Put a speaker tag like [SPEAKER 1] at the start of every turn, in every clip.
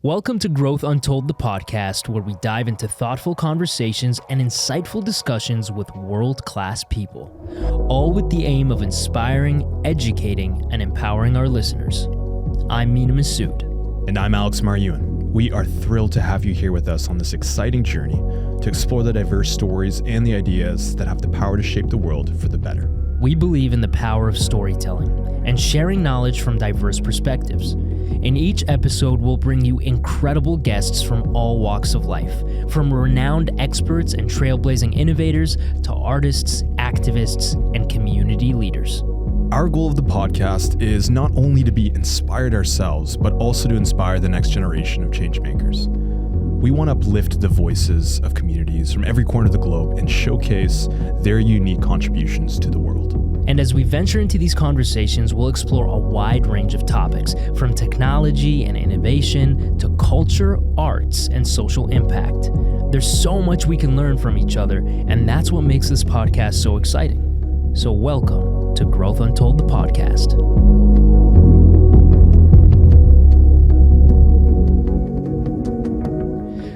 [SPEAKER 1] Welcome to Growth Untold, the podcast where we dive into thoughtful conversations and insightful discussions with world-class people, all with the aim of inspiring, educating, and empowering our listeners. I'm Mena Massoud.
[SPEAKER 2] And I'm Alex Maryuen. We are thrilled to have you here with us on this exciting journey to explore the diverse stories and the ideas that have the power to shape the world for the better.
[SPEAKER 1] We believe in the power of storytelling and sharing knowledge from diverse perspectives. In each episode, we'll bring you incredible guests from all walks of life, from renowned experts and trailblazing innovators to artists, activists, and community leaders.
[SPEAKER 2] Our goal of the podcast is not only to be inspired ourselves, but also to inspire the next generation of changemakers. We want to uplift the voices of communities from every corner of the globe and showcase their unique contributions to the world.
[SPEAKER 1] And as we venture into these conversations, we'll explore a wide range of topics, from technology and innovation to culture, arts, and social impact. There's so much we can learn from each other, and that's what makes this podcast so exciting. So welcome to Growth Untold, the podcast.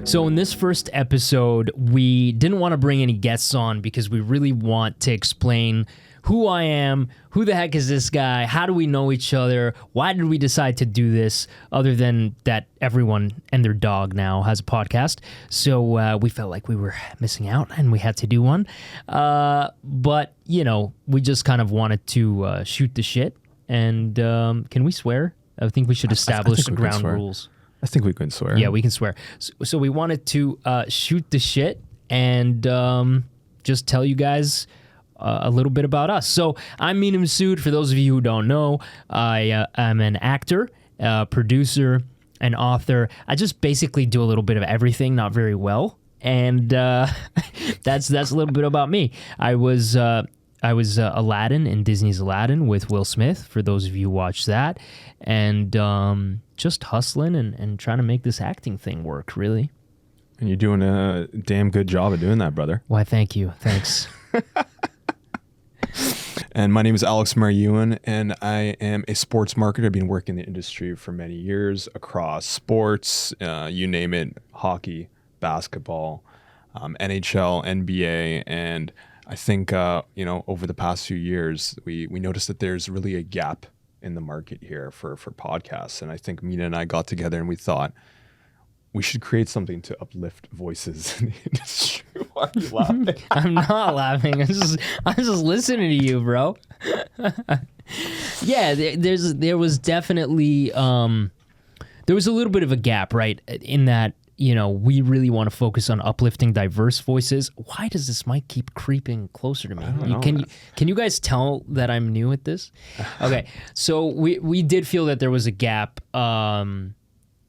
[SPEAKER 1] So in this first episode, we didn't want to bring any guests on because we really want to explain who I am, who the heck is this guy, how do we know each other, why did we decide to do this, other than that everyone and their dog now has a podcast. So we felt like we were missing out and we had to do one. But, you know, we just kind of wanted to shoot the shit. And can we swear? I think we should establish ground rules.
[SPEAKER 2] I think we can swear.
[SPEAKER 1] Yeah, we can swear. So we wanted to shoot the shit and just tell you guys a little bit about us. So I'm Mena Massoud. For those of you who don't know, I am an actor, producer, and author. I just basically do a little bit of everything, not very well. And that's a little bit about me. I was Aladdin in Disney's Aladdin with Will Smith, for those of you who watched that. And just hustling and trying to make this acting thing work, really.
[SPEAKER 2] And you're doing a damn good job of doing that, brother.
[SPEAKER 1] Why, thank you. Thanks.
[SPEAKER 2] And my name is Alex Maryuen, and I am a sports marketer. I've been working in the industry for many years across sports, you name it, hockey, basketball, NHL, NBA, and I think, over the past few years, we noticed that there's really a gap in the market here for podcasts. And I think Mena and I got together and we thought we should create something to uplift voices in the industry. Why are you laughing?
[SPEAKER 1] I'm not laughing. I'm just listening to you, bro. Yeah, there was definitely there was a little bit of a gap, right? In that, you know, we really want to focus on uplifting diverse voices. Why does this mic keep creeping closer to me?
[SPEAKER 2] I don't know,
[SPEAKER 1] Can you guys tell that I'm new at this? Okay, so we did feel that there was a gap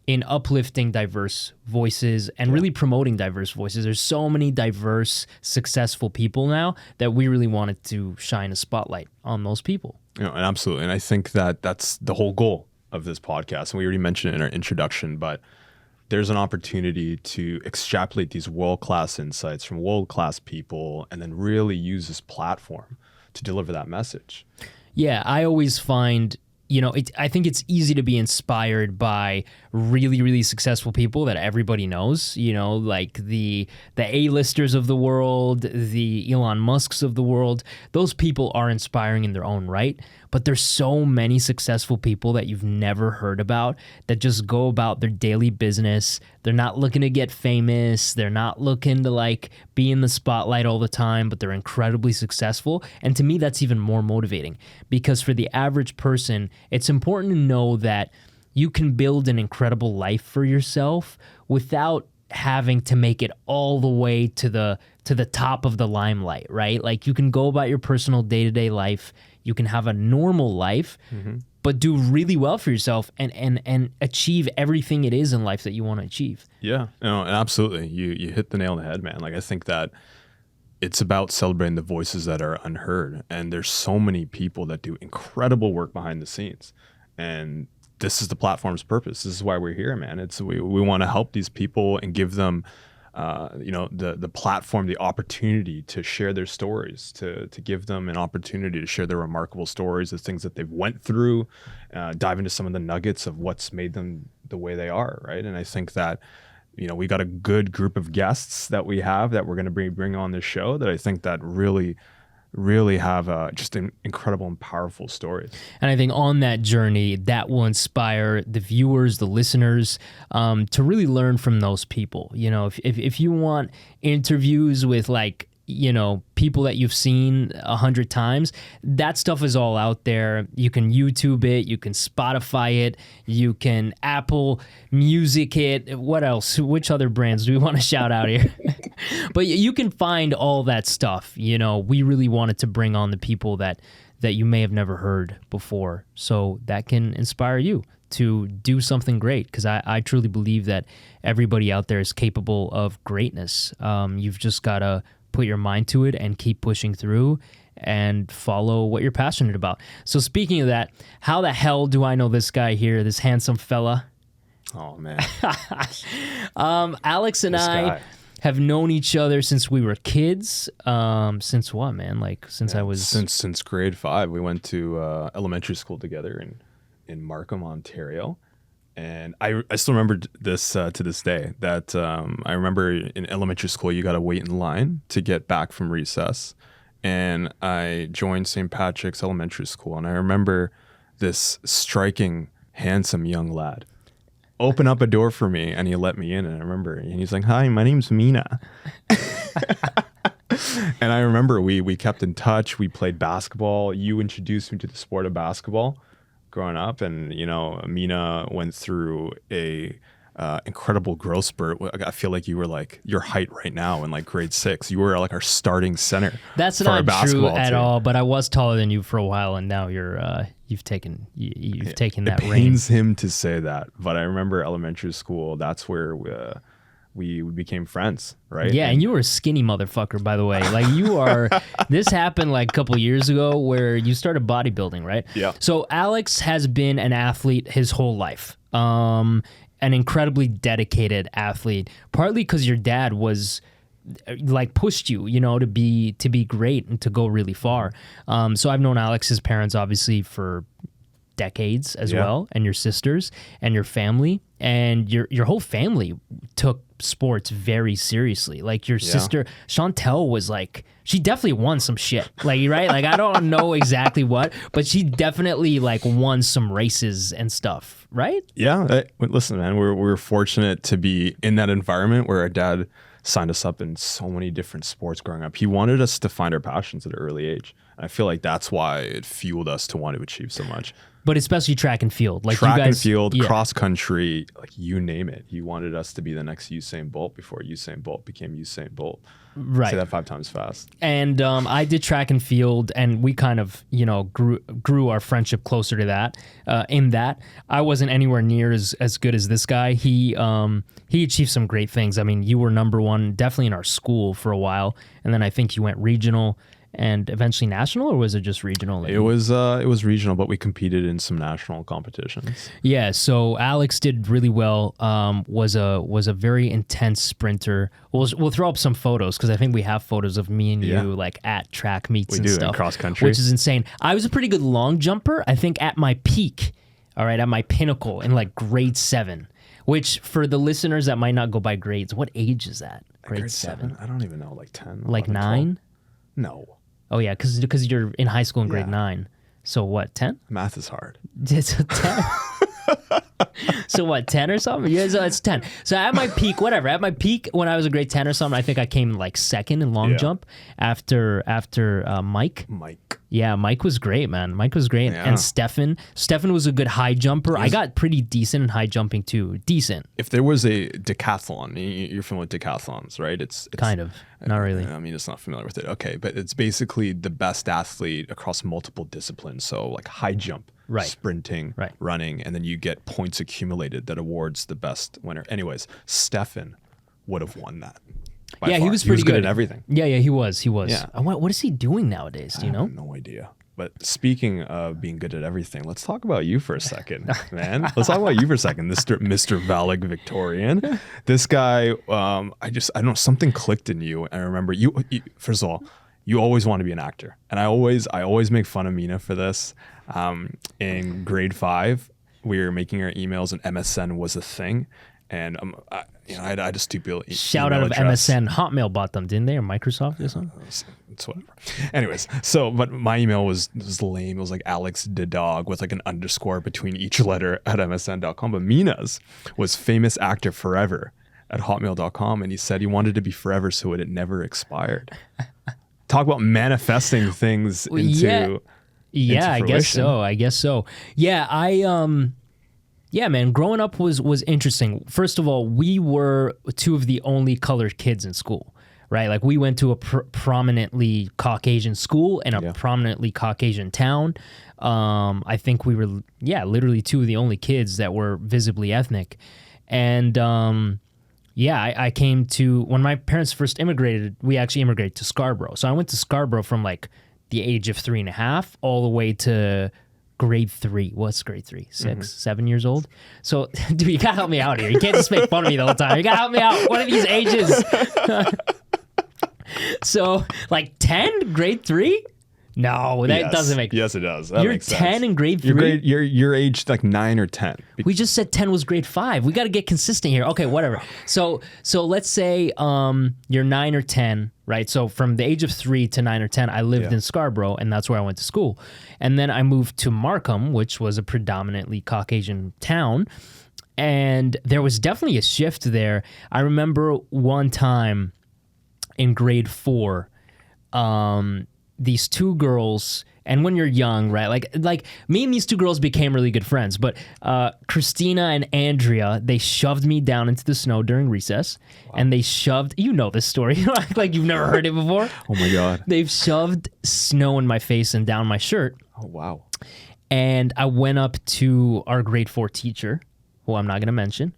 [SPEAKER 1] in uplifting diverse voices and really promoting diverse voices. There's so many diverse, successful people now that we really wanted to shine a spotlight on those people.
[SPEAKER 2] And absolutely. And I think that that's the whole goal of this podcast. And we already mentioned it in our introduction, but there's an opportunity to extrapolate these world-class insights from world-class people and then really use this platform to deliver that message.
[SPEAKER 1] Yeah, I always find, I think it's easy to be inspired by really, really successful people that everybody knows, like the A-listers of the world, the Elon Musks of the world. Those people are inspiring in their own right, but there's so many successful people that you've never heard about that just go about their daily business. They're not looking to get famous. They're not looking to be in the spotlight all the time, but they're incredibly successful. And to me, that's even more motivating because for the average person, it's important to know that you can build an incredible life for yourself without having to make it all the way to the top of the limelight, right? Like you can go about your personal day-to-day life. You can have a normal life, but do really well for yourself and achieve everything it is in life that you want to achieve.
[SPEAKER 2] Yeah, and absolutely. You hit the nail on the head, man. Like I think that it's about celebrating the voices that are unheard. And there's so many people that do incredible work behind the scenes. And this is the platform's purpose. This is why we're here, man. We want to help these people and give them the platform, the opportunity to share their stories, to give them an opportunity to share their remarkable stories, the things that they've went through, dive into some of the nuggets of what's made them the way they are, right? And I think that, we got a good group of guests that we have that we're going to bring on this show that I think that really have just an incredible and powerful stories.
[SPEAKER 1] And I think on that journey, that will inspire the viewers, the listeners, to really learn from those people. If you want interviews with people that you've seen 100 times, that stuff is all out there. You can YouTube it, you can Spotify it, you can Apple Music it. What else? Which other brands do we want to shout out here? But you can find all that stuff. We really wanted to bring on the people that you may have never heard before, so that can inspire you to do something great, because I truly believe that everybody out there is capable of greatness. You've just got to put your mind to it and keep pushing through and follow what you're passionate about. So speaking of that, how the hell do I know this guy here, this handsome fella?
[SPEAKER 2] Oh, man.
[SPEAKER 1] Alex and I have known each other since we were kids. Since what, man? Since
[SPEAKER 2] grade 5. We went to elementary school together in Markham, Ontario. And I still remember this to this day, that I remember in elementary school, you got to wait in line to get back from recess. And I joined St. Patrick's Elementary School. And I remember this striking, handsome young lad open up a door for me, and he let me in. And I remember, and he's like, "Hi, my name's Mena." And I remember we kept in touch. We played basketball. You introduced me to the sport of basketball growing up, and Mena went through a incredible growth spurt. I feel like you were like your height right now in like grade 6. You were like our starting center.
[SPEAKER 1] That's not true at all. But I was taller than you for a while, and now you've taken that reign.
[SPEAKER 2] It pains him to say that, but I remember elementary school. That's where we became friends, right?
[SPEAKER 1] Yeah, and you were a skinny motherfucker, by the way. Like you are. This happened like a couple years ago where you started bodybuilding, right?
[SPEAKER 2] Yeah.
[SPEAKER 1] So Alex has been an athlete his whole life, an incredibly dedicated athlete. Partly because your dad was pushed you, to be great and to go really far. So I've known Alex's parents obviously for decades as well, and your sisters and your family, and your whole family took sports very seriously. Like your sister Chantel was like, she definitely won some shit, right? Like I don't know exactly what, but she definitely won some races and stuff, right?
[SPEAKER 2] Yeah. Listen, man, we're fortunate to be in that environment where our dad signed us up in so many different sports growing up. He wanted us to find our passions at an early age. And I feel like that's why it fueled us to want to achieve so much.
[SPEAKER 1] But especially track and field.
[SPEAKER 2] And field, cross country, you name it. He wanted us to be the next Usain Bolt before Usain Bolt became Usain Bolt.
[SPEAKER 1] Right.
[SPEAKER 2] Say that 5 times fast.
[SPEAKER 1] And I did track and field, and we kind of, grew our friendship closer to that. In that, I wasn't anywhere near as good as this guy. He achieved some great things. I mean, you were number one, definitely in our school for a while, and then I think you went regional and eventually national, or was it just regional?
[SPEAKER 2] It was regional, but we competed in some national competitions.
[SPEAKER 1] Yeah, so Alex did really well. Was a very intense sprinter. We'll throw up some photos, because I think we have photos of me and you at track meets and stuff.
[SPEAKER 2] In cross country,
[SPEAKER 1] which is insane. I was a pretty good long jumper. I think at my peak, at my pinnacle in grade 7. Which, for the listeners that might not go by grades, what age is that? Grade 7?
[SPEAKER 2] I don't even know, 10.
[SPEAKER 1] 9?
[SPEAKER 2] No.
[SPEAKER 1] Oh, yeah, because you're in high school in grade 9. So what, 10?
[SPEAKER 2] Math is hard.
[SPEAKER 1] It's 10. So what, 10 or something? Yeah, so it's 10. So at my peak, when I was a grade 10 or something, I think I came second in long jump after Mike. Yeah, Mike was great, man. Mike was great.
[SPEAKER 2] Yeah.
[SPEAKER 1] And Stefan was a good high jumper. I got pretty decent in high jumping too. Decent.
[SPEAKER 2] If there was a decathlon, you're familiar with decathlons, right? It's
[SPEAKER 1] kind of. Not really.
[SPEAKER 2] I mean, it's not familiar with it. Okay, but it's basically the best athlete across multiple disciplines. So high jump, sprinting, running, and then you get points accumulated that awards the best winner. Anyways, Stefan would have won that.
[SPEAKER 1] Yeah, he was pretty good
[SPEAKER 2] at everything.
[SPEAKER 1] Yeah, he was.
[SPEAKER 2] Yeah.
[SPEAKER 1] What is he doing nowadays? Do you know?
[SPEAKER 2] I have no idea. But speaking of being good at everything, let's talk about you for a second, man. Let's talk about you for a second, Mr. Valedictorian. This guy, I don't know, something clicked in you. I remember you. First of all, you always want to be an actor, and I always make fun of Mena for this. In grade 5, we were making our emails and MSN was a thing. And I had a stupid
[SPEAKER 1] shout out of
[SPEAKER 2] address.
[SPEAKER 1] MSN. Hotmail bought them, didn't they, or Microsoft or something?
[SPEAKER 2] It's whatever. Anyways, but my email was lame. It was like Alex the dog with like an underscore between each letter at MSN.com. But Mena's was famous actor forever at Hotmail.com, and he said he wanted to be forever so it never expired. Talk about manifesting things into
[SPEAKER 1] Yeah, I guess
[SPEAKER 2] fruition.
[SPEAKER 1] so. Yeah, man, growing up was interesting. First of all, we were two of the only colored kids in school, right? Like we went to a prominently Caucasian school in a prominently Caucasian town. I think we were, literally two of the only kids that were visibly ethnic. And I came to, when my parents first immigrated, we actually immigrated to Scarborough. So I went to Scarborough from like the age of 3.5 all the way to grade 3. What's grade 3? 6, 7 years old? So, dude, you gotta help me out here. You can't just make fun of me the whole time. You gotta help me out. What are these ages? So, like 10? Grade 3? No, that doesn't make sense.
[SPEAKER 2] Yes, it does. That
[SPEAKER 1] You're
[SPEAKER 2] makes
[SPEAKER 1] 10
[SPEAKER 2] sense.
[SPEAKER 1] in grade 3?
[SPEAKER 2] You're aged like 9 or 10.
[SPEAKER 1] We just said 10 was grade 5. We got to get consistent here. Okay, whatever. So let's say you're 9 or 10, right? So from the age of 3 to 9 or 10, I lived in Scarborough, and that's where I went to school. And then I moved to Markham, which was a predominantly Caucasian town. And there was definitely a shift there. I remember one time in grade 4, these two girls, and when you're young, right, like me and these two girls became really good friends, but Christina and Andrea, they shoved me down into the snow during recess, and they shoved, you know this story, like you've never heard it before.
[SPEAKER 2] Oh my God.
[SPEAKER 1] They've shoved snow in my face and down my shirt.
[SPEAKER 2] Oh, wow.
[SPEAKER 1] And I went up to our grade 4 teacher, who I'm not going to mention,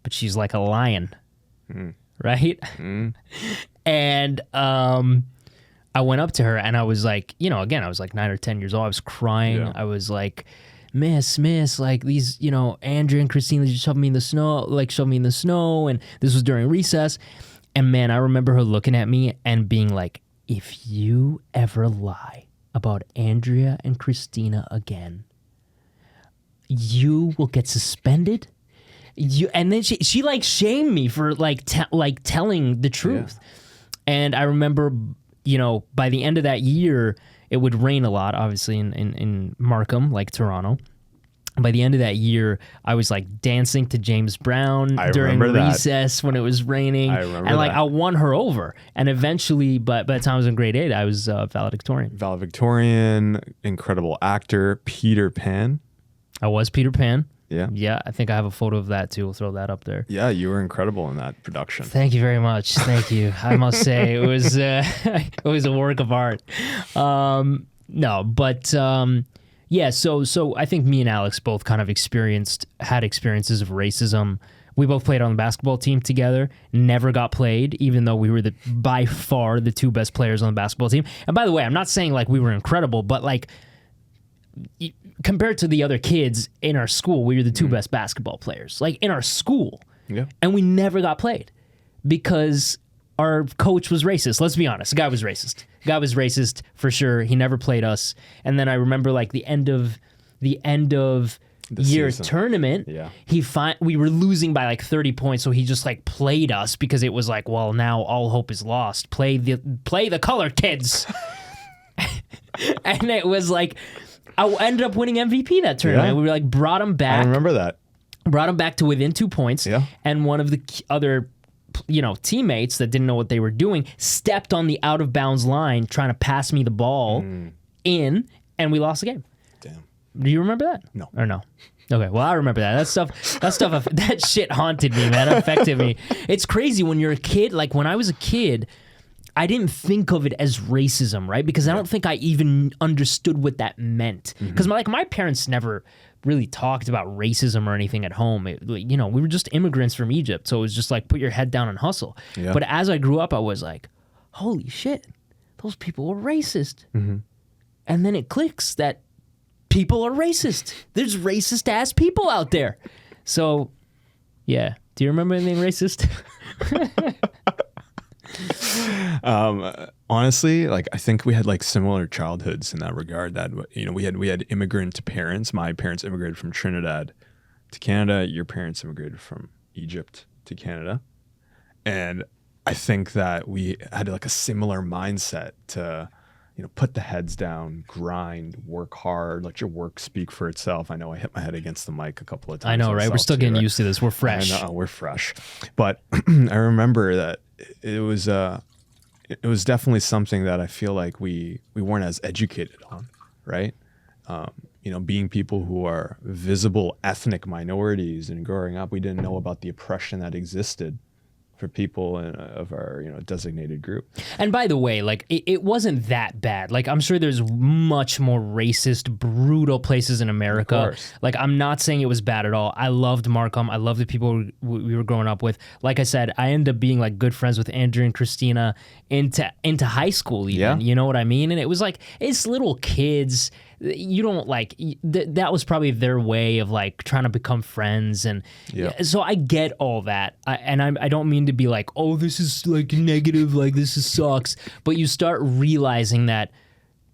[SPEAKER 1] but she's like a lion, right? And I went up to her and I was like, again, I was like 9 or 10 years old. I was crying.
[SPEAKER 2] Yeah.
[SPEAKER 1] I was like, Miss, like these, Andrea and Christina just shoved me in the snow. And this was during recess. And man, I remember her looking at me and being like, if you ever lie about Andrea and Christina again, you will get suspended. And then she like shamed me for like telling the truth. And I remember, by the end of that year, it would rain a lot, obviously, in Markham, like Toronto. By the end of that year, I was like dancing to James Brown during recess when it was raining.
[SPEAKER 2] I remember
[SPEAKER 1] and like
[SPEAKER 2] that.
[SPEAKER 1] I won her over. And eventually, by the time I was in grade 8, I was valedictorian.
[SPEAKER 2] Valedictorian, incredible actor, Peter Pan.
[SPEAKER 1] I was Peter Pan.
[SPEAKER 2] Yeah.
[SPEAKER 1] Yeah, I think I have a photo of that too. We'll throw that up there.
[SPEAKER 2] Yeah, you were incredible in that production.
[SPEAKER 1] Thank you very much. Thank you. I must say it was it was a work of art. So I think me and Alex both kind of had experiences of racism. We both played on the basketball team together, never got played, even though we were by far the two best players on the basketball team. And by the way, I'm not saying like we were incredible, but like compared to the other kids in our school, we were the two best basketball players, like in our school.
[SPEAKER 2] Yeah.
[SPEAKER 1] And we never got played because our coach was racist. Let's be honest. The guy was racist for sure. He never played us. And then I remember like the end of year
[SPEAKER 2] season.
[SPEAKER 1] tournament, we were losing by like 30 points, so he just like played us because it was like, well, now all hope is lost. Play the colored kids. And it was like I ended up winning MVP that tournament.
[SPEAKER 2] Yeah.
[SPEAKER 1] We were like brought him back.
[SPEAKER 2] I remember that.
[SPEAKER 1] Brought him back to within 2 points.
[SPEAKER 2] Yeah.
[SPEAKER 1] And one of the other teammates that didn't know what they were doing stepped on the out of bounds line trying to pass me the ball in, and we lost the game.
[SPEAKER 2] Damn.
[SPEAKER 1] Do you remember that?
[SPEAKER 2] No.
[SPEAKER 1] Or no? Okay, well, I remember that. That shit haunted me, man. It affected me. It's crazy when you're a kid. Like when I was a kid, I didn't think of it as racism, right? Because I don't think I even understood what that meant. Because my parents never really talked about racism or anything at home. We were just immigrants from Egypt, so it was just like put your head down and hustle. Yeah. But as I grew up, I was like, holy shit, those people were racist. And then it clicks that people are racist. There's racist ass people out there. So, yeah. Do you remember anything racist?
[SPEAKER 2] Honestly, like I think we had like similar childhoods in that regard. That we had immigrant parents. My parents immigrated from Trinidad to Canada. Your parents immigrated from Egypt to Canada, and I think that we had like a similar mindset to, put the heads down, grind, work hard, let your work speak for itself. I know I hit my head against the mic a couple of times.
[SPEAKER 1] I know, right? We're still getting used to this. We're fresh.
[SPEAKER 2] I know, we're fresh, but I remember that it was definitely something that I feel like we weren't as educated on, right? Being people who are visible ethnic minorities and growing up, we didn't know about the oppression that existed for people of our designated group.
[SPEAKER 1] And by the way, like it wasn't that bad. Like I'm sure there's much more racist, brutal places in America.
[SPEAKER 2] Of course.
[SPEAKER 1] Like I'm not saying it was bad at all. I loved Markham. I loved the people we were growing up with. Like I said, I ended up being like good friends with Andrew and Christina into high school even.
[SPEAKER 2] Yeah.
[SPEAKER 1] You know what I mean? And it was like it's little kids. You don't like that was probably their way of like trying to become friends, and so I get all that. I don't mean to be like, oh, this is like negative, like this sucks, but you start realizing that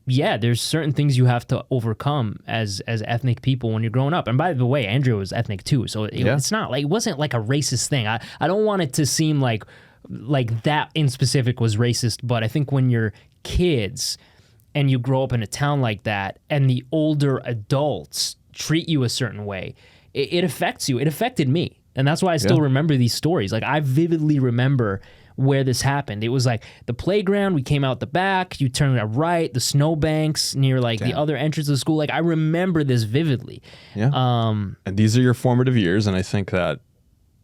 [SPEAKER 1] there's certain things you have to overcome as ethnic people when you're growing up. And by the way, Andrew was ethnic too, so it's not like it wasn't like a racist thing. I don't want it to seem like that in specific was racist, but I think when you're kids and you grow up in a town like that and the older adults treat you a certain way, it affects you. It affected me. And that's why I still remember these stories. Like I vividly remember where this happened. It was like the playground, we came out the back, you turn it right, the snowbanks near like the other entrance of the school. Like I remember this vividly.
[SPEAKER 2] Yeah. And these are your formative years. And I think that,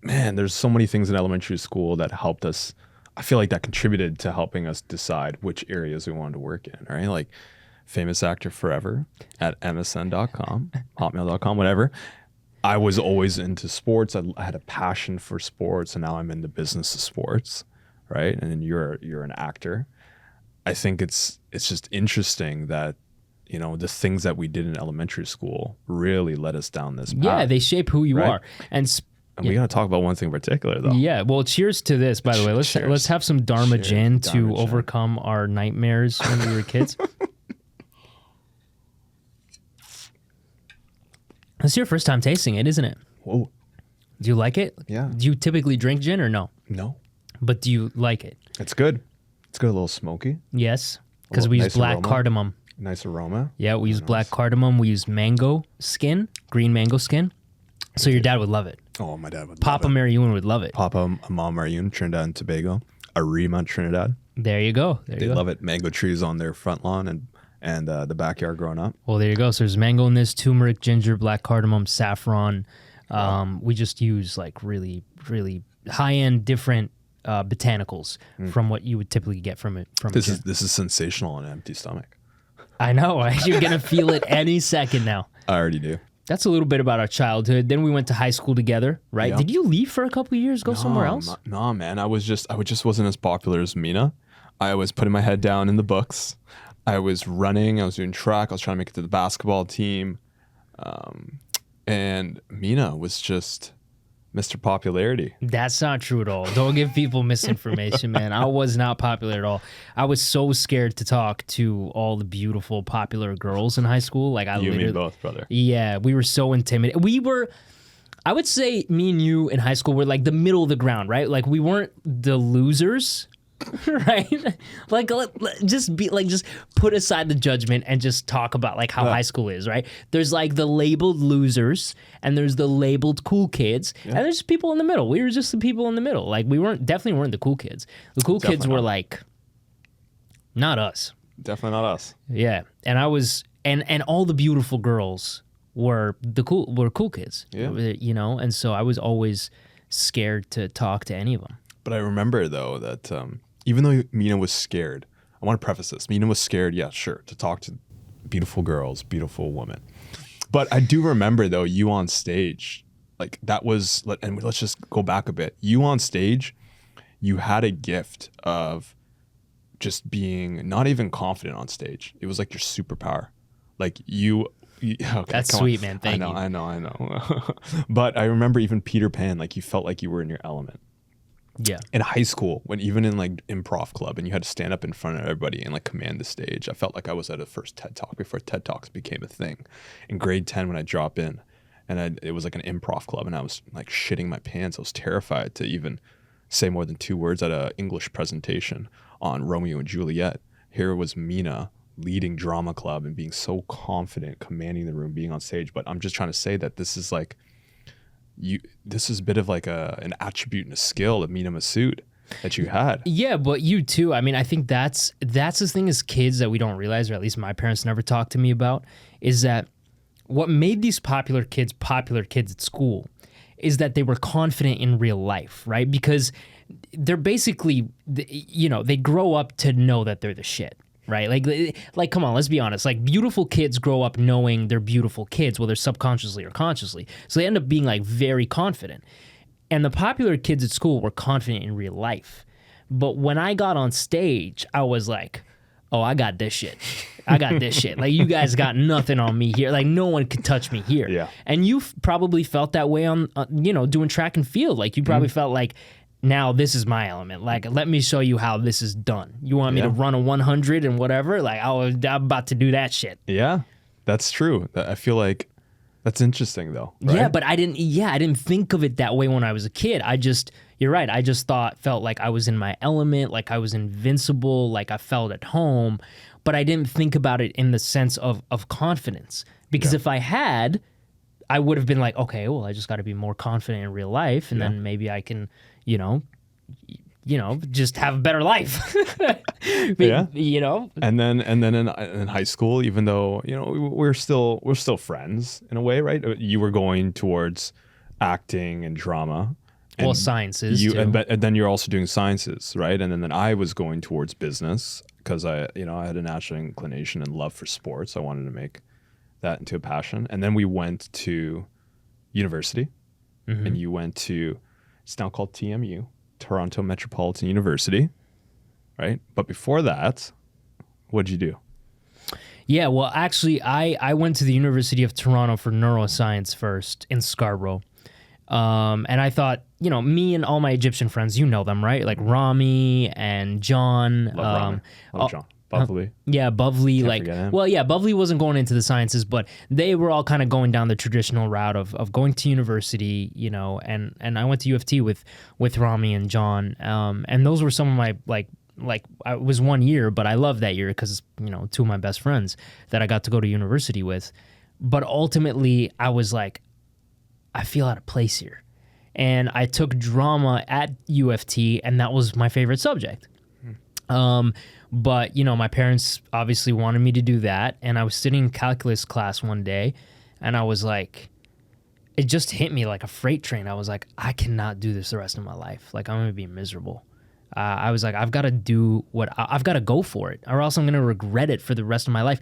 [SPEAKER 2] man, there's so many things in elementary school that helped us. I feel like that contributed to helping us decide which areas we wanted to work in, right? Like famous actor forever at msn.com, hotmail.com, whatever. I was always into sports. I had a passion for sports, and now I'm in the business of sports, right? And then you're an actor. I think it's just interesting that, the things that we did in elementary school really led us down this path.
[SPEAKER 1] Yeah, they shape who you are.
[SPEAKER 2] And we got to talk about one thing in particular, though.
[SPEAKER 1] Yeah, well, cheers to this, by the way. Let's have some Dharma Jen to overcome our nightmares when we were kids. It's your first time tasting it, isn't it?
[SPEAKER 2] Whoa.
[SPEAKER 1] Do you like it?
[SPEAKER 2] Yeah.
[SPEAKER 1] Do you typically drink gin or no?
[SPEAKER 2] No.
[SPEAKER 1] But do you like it?
[SPEAKER 2] It's good. It's good, a little smoky.
[SPEAKER 1] Yes, because we use black cardamom.
[SPEAKER 2] Nice aroma.
[SPEAKER 1] Yeah, we use black cardamom. We use mango skin, green mango skin. So your dad would love it.
[SPEAKER 2] Oh, my dad would
[SPEAKER 1] Papa
[SPEAKER 2] love it.
[SPEAKER 1] Maryuen would love it.
[SPEAKER 2] Papa, Mom Maryuen, Trinidad and Tobago. Arima, Trinidad.
[SPEAKER 1] There you go.
[SPEAKER 2] They love it. Mango trees on their front lawn and the backyard growing up.
[SPEAKER 1] Well, there you go. So there's mango in this, turmeric, ginger, black cardamom, saffron. We just use like really, really high-end different botanicals from what you would typically get from it.
[SPEAKER 2] This is sensational on an empty stomach.
[SPEAKER 1] I know, right? You're going to feel it any second now.
[SPEAKER 2] I already do.
[SPEAKER 1] That's a little bit about our childhood. Then we went to high school together, right?
[SPEAKER 2] Yeah.
[SPEAKER 1] Did you leave for a couple of years, go somewhere else?
[SPEAKER 2] No, man. I just wasn't as popular as Mena. I was putting my head down in the books. I was running. I was doing track. I was trying to make it to the basketball team. And Mena was just Mr. Popularity.
[SPEAKER 1] That's not true at all. Don't give people misinformation, man. I was not popular at all. I was so scared to talk to all the beautiful, popular girls in high school. Like
[SPEAKER 2] You and me both, brother.
[SPEAKER 1] Yeah, we were so intimidated. I would say me and you in high school were like the middle of the ground, right? Like we weren't the losers, right? Like just put aside the judgment and just talk about like how high school is, right? There's like the labeled losers and there's the labeled cool kids, and there's people in the middle. We were just the people in the middle. Like we definitely weren't the cool kids. The cool kids were like not us.
[SPEAKER 2] Definitely not us.
[SPEAKER 1] Yeah, and I was and all the beautiful girls were cool kids.
[SPEAKER 2] Yeah.
[SPEAKER 1] And so I was always scared to talk to any of them.
[SPEAKER 2] But I remember though that even though Mena was scared, I want to preface this. Mena was scared, yeah, sure, to talk to beautiful girls, beautiful women. But I do remember though, you on stage, like that was, and let's just go back a bit. You on stage, you had a gift of just being not even confident on stage. It was like your superpower. Like okay,
[SPEAKER 1] that's sweet, man. Thank you.
[SPEAKER 2] I know. But I remember even Peter Pan, like you felt like you were in your element.
[SPEAKER 1] Yeah.
[SPEAKER 2] In high school, when even in like improv club and you had to stand up in front of everybody and like command the stage, I felt like I was at a first TED Talk before TED Talks became a thing. In grade 10 when I dropped in and it was like an improv club and I was like shitting my pants. I was terrified to even say more than 2 words at an English presentation on Romeo and Juliet. Here was Mena leading drama club and being so confident, commanding the room, being on stage. But I'm just trying to say that this is like, this is a bit of like an attribute and a skill of Mena Massoud that you had.
[SPEAKER 1] Yeah, but you too. I mean, I think that's the thing as kids that we don't realize, or at least my parents never talked to me about, is that what made these popular kids at school is that they were confident in real life, right? Because they're basically, they grow up to know that they're the shit. Right? Like, come on, let's be honest. Like, beautiful kids grow up knowing they're beautiful kids, whether subconsciously or consciously. So they end up being, like, very confident. And the popular kids at school were confident in real life. But when I got on stage, I was like, oh, I got this shit. I got this shit. Like, you guys got nothing on me here. Like, no one could touch me here.
[SPEAKER 2] Yeah.
[SPEAKER 1] And you probably felt that way on, doing track and field. Like, you probably felt like, now this is my element. Like, let me show you how this is done. You want me to run a 100 and whatever? Like, I'm about to do that shit.
[SPEAKER 2] Yeah, that's true. I feel like that's interesting though. Right?
[SPEAKER 1] Yeah, but I didn't think of it that way when I was a kid. You're right. I just felt like I was in my element, like I was invincible, like I felt at home, but I didn't think about it in the sense of confidence. Because if I had, I would have been like, okay, well, I just got to be more confident in real life, and then maybe I can, just have a better life.
[SPEAKER 2] And then in high school, even though we're still friends in a way, right? You were going towards acting and drama.
[SPEAKER 1] Well, sciences too.
[SPEAKER 2] And then you're also doing sciences, right? And then I was going towards business because I had a natural inclination and love for sports. I wanted to make that into a passion. And then we went to university, and you went to, it's now called TMU, Toronto Metropolitan University, right? But before that, what'd you do?
[SPEAKER 1] Yeah, well, actually, I went to the University of Toronto for neuroscience first in Scarborough. And I thought, me and all my Egyptian friends, you know them, right? Like Rami and John.
[SPEAKER 2] Love Rami. Love John. Bovley.
[SPEAKER 1] Yeah, Bovley.
[SPEAKER 2] Can't
[SPEAKER 1] Bovley wasn't going into the sciences, but they were all kind of going down the traditional route of going to university, and I went to U of T with Rami and John. And those were some of my, like it was 1 year, but I loved that year because, 2 of my best friends that I got to go to university with. But ultimately, I was like, I feel out of place here. And I took drama at U of T, and that was my favorite subject. But, my parents obviously wanted me to do that. And I was sitting in calculus class one day, and I was like, it just hit me like a freight train. I was like, I cannot do this the rest of my life. Like, I'm going to be miserable. I was like, I've got to do I've got to go for it, or else I'm going to regret it for the rest of my life.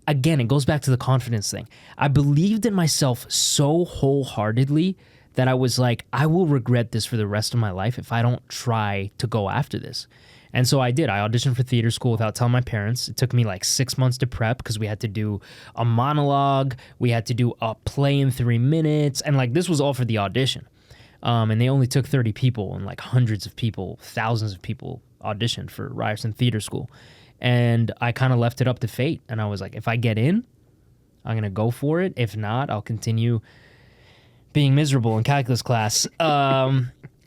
[SPEAKER 1] Again, it goes back to the confidence thing. I believed in myself so wholeheartedly that I was like, I will regret this for the rest of my life if I don't try to go after this. And so I did. I auditioned for theater school without telling my parents. It took me like 6 months to prep because we had to do a monologue. We had to do a play in 3 minutes. And like, this was all for the audition. And they only took 30 people, and like hundreds of people, thousands of people auditioned for Ryerson Theater School. And I kind of left it up to fate. And I was like, if I get in, I'm going to go for it. If not, I'll continue being miserable in calculus class.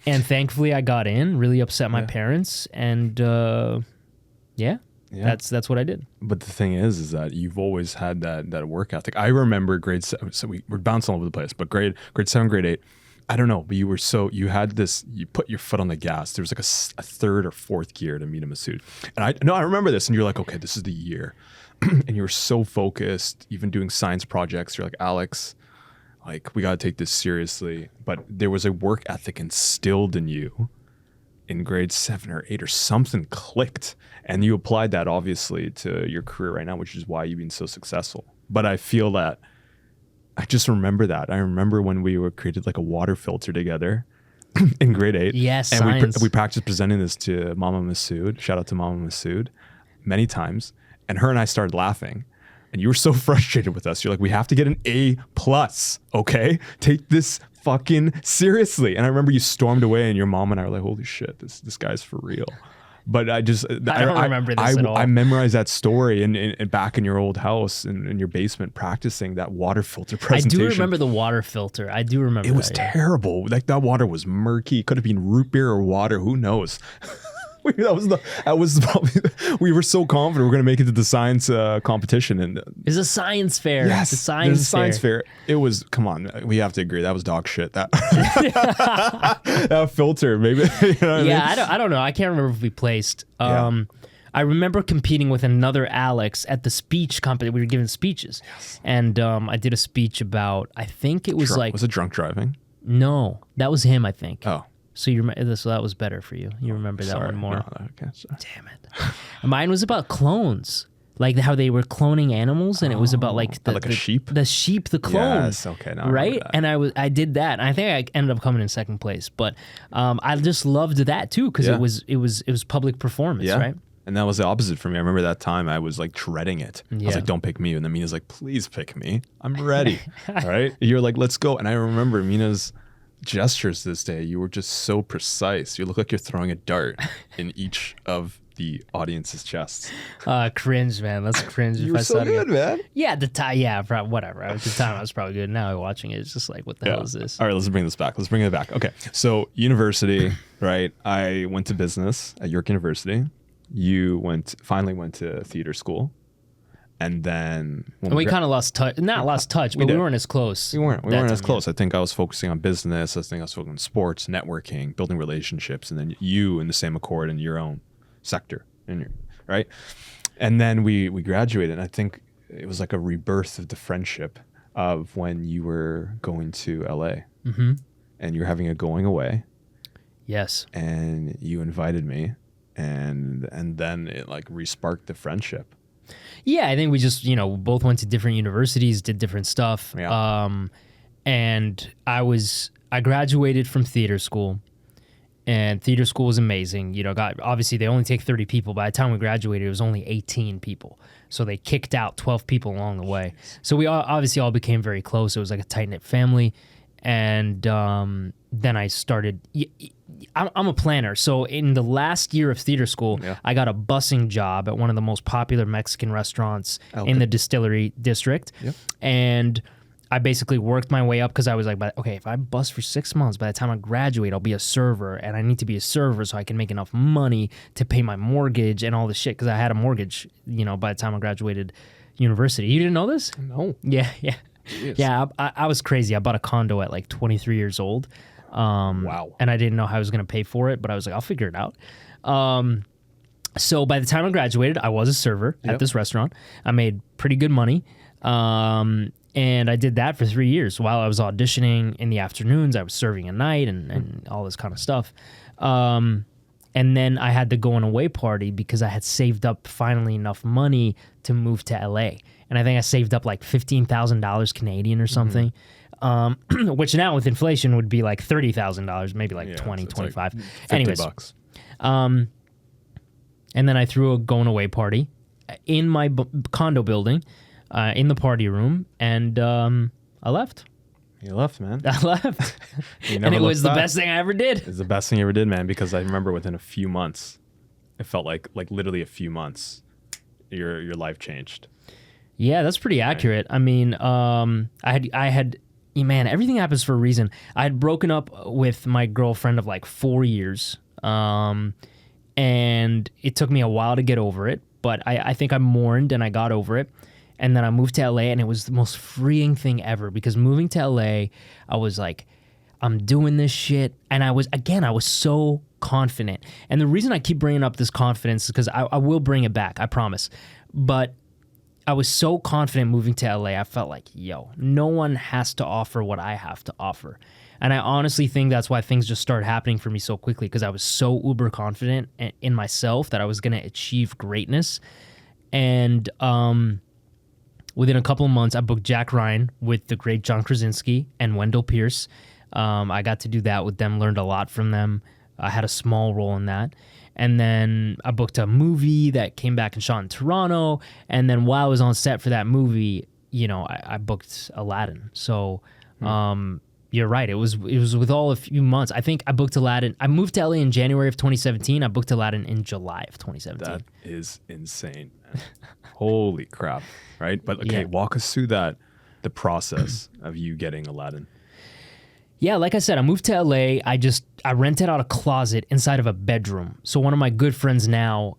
[SPEAKER 1] And thankfully I got in, really upset my parents. And that's what I did.
[SPEAKER 2] But the thing is that you've always had that work ethic. I remember grade 7, so we're bouncing all over the place, but grade 7, grade 8, I don't know, but you had this, you put your foot on the gas. There was like a third or fourth gear to Mena Massoud. And I remember this, and you're like, okay, this is the year. And you were so focused, even doing science projects. You're like, Alex, like, we got to take this seriously. But there was a work ethic instilled in you in grade 7 or 8, or something clicked. And you applied that obviously to your career right now, which is why you've been so successful. But I feel that I just remember that. I remember when we were created like a water filter together in grade 8.
[SPEAKER 1] Yes,
[SPEAKER 2] and
[SPEAKER 1] science.
[SPEAKER 2] we practiced presenting this to Mama Massoud. Shout out to Mama Massoud many times. And her and I started laughing. and you were so frustrated with us. You're like, we have to get an A+, okay? Take this fucking seriously. And I remember you stormed away, and your mom and I were like, holy shit, this guy's for real. But I don't
[SPEAKER 1] remember this at all.
[SPEAKER 2] I memorized that story and back in your old house in your basement practicing that water filter presentation.
[SPEAKER 1] I do remember the water filter. I do remember
[SPEAKER 2] it was terrible. Like that water was murky. It could have been root beer or water. Who knows? that was probably, we were so confident we were going to make it to the science competition, and
[SPEAKER 1] it's a science fair.
[SPEAKER 2] Yes,
[SPEAKER 1] it's a science
[SPEAKER 2] fair. It was, come on, we have to agree that was dog shit. That that filter, maybe. You know what I mean?
[SPEAKER 1] I don't know. I can't remember if we placed. I remember competing with another Alex at the speech company. We were giving speeches, and I did a speech about. I think it was
[SPEAKER 2] was it drunk driving?
[SPEAKER 1] No, that was him. I think.
[SPEAKER 2] Oh.
[SPEAKER 1] So so that was better for you. You remember that one more.
[SPEAKER 2] No, okay, sorry.
[SPEAKER 1] Damn it. Mine was about clones. Like how they were cloning animals, and it was about like
[SPEAKER 2] a sheep?
[SPEAKER 1] The sheep, the clone.
[SPEAKER 2] Yes, okay. Now
[SPEAKER 1] right? And I did that. And I think I ended up coming in second place. But I just loved that too, because it was public performance, right?
[SPEAKER 2] And that was the opposite for me. I remember that time I was like dreading it. I was like, don't pick me. And then Mina's like, please pick me. I'm ready. All right. You're like, let's go. And I remember Mina's gestures this day. You were just so precise. You look like you're throwing a dart in each of the audience's chests.
[SPEAKER 1] Cringe, man. That's cringe.
[SPEAKER 2] You were so good, man.
[SPEAKER 1] Yeah, at the time, whatever. At the time, I was probably good. Now watching it, it's just like, what the hell is this?
[SPEAKER 2] All right, let's bring this back. Let's bring it back. Okay, so university, right? I went to business at York University. You finally went to theater school. And then
[SPEAKER 1] we kind of lost touch. Not lost touch, but we weren't as close.
[SPEAKER 2] We weren't as close. I think I was focusing on business. I think I was focusing on sports, networking, building relationships, and then you in the same accord in your own sector, right? And then we graduated. And I think it was like a rebirth of the friendship of when you were going to LA, and you're having a going away.
[SPEAKER 1] Yes.
[SPEAKER 2] And you invited me, and then it like re-sparked the friendship.
[SPEAKER 1] Yeah, I think we just, both went to different universities, did different stuff.
[SPEAKER 2] Yeah.
[SPEAKER 1] And I graduated from theater school, and theater school was amazing. Obviously they only take 30 people. By the time we graduated, it was only 18 people. So they kicked out 12 people along the way. So we obviously all became very close. It was like a tight-knit family. And then I started... I'm a planner. So in the last year of theater school, I got a busing job at one of the most popular Mexican restaurants in the Distillery District. Yep. And I basically worked my way up because I was like, if I bus for 6 months, by the time I graduate, I'll be a server. And I need to be a server so I can make enough money to pay my mortgage and all this shit, because I had a mortgage, by the time I graduated university. You didn't know this?
[SPEAKER 2] No.
[SPEAKER 1] Yeah.
[SPEAKER 2] Jeez.
[SPEAKER 1] Yeah, I was crazy. I bought a condo at like 23 years old.
[SPEAKER 2] Wow.
[SPEAKER 1] And I didn't know how I was going to pay for it, but I was like, I'll figure it out. So by the time I graduated, I was a server at this restaurant. I made pretty good money. And I did that for 3 years. While I was auditioning in the afternoons, I was serving at night and all this kind of stuff. And then I had the going away party because I had saved up finally enough money to move to LA. And I think I saved up like $15,000 Canadian or something. Which now with inflation would be like $30,000, maybe like 20, 25.
[SPEAKER 2] Like
[SPEAKER 1] Anyways,
[SPEAKER 2] $50.
[SPEAKER 1] And then I threw a going away party in my condo building, in the party room, and I left.
[SPEAKER 2] You left, man.
[SPEAKER 1] I left. And it was the best thing I ever did.
[SPEAKER 2] It's the best thing you ever did, man, because I remember within a few months, it felt like literally a few months, your life changed.
[SPEAKER 1] Yeah, that's pretty accurate. I mean, I had man, everything happens for a reason. I had broken up with my girlfriend of like 4 years, and it took me a while to get over it, but I think I mourned and I got over it. And then I moved to LA, and it was the most freeing thing ever, because moving to LA, I was like, I'm doing this shit. And I was so confident. And the reason I keep bringing up this confidence is because I will bring it back, I promise. But I was so confident moving to LA, I felt like, no one has to offer what I have to offer. And I honestly think that's why things just started happening for me so quickly, because I was so uber confident in myself that I was going to achieve greatness. And within a couple of months, I booked Jack Ryan with the great John Krasinski and Wendell Pierce. I got to do that with them, learned a lot from them. I had a small role in that. And then I booked a movie that came back and shot in Toronto. And then while I was on set for that movie, you know, I booked Aladdin. So you're right. It was with all a few months. I think I booked Aladdin. I moved to LA in January of 2017. I booked Aladdin in July of 2017.
[SPEAKER 2] That is insane. Holy crap. Right? But okay, walk us through the process of you getting Aladdin.
[SPEAKER 1] Yeah, like I said, I moved to LA. I rented out a closet inside of a bedroom. So one of my good friends now,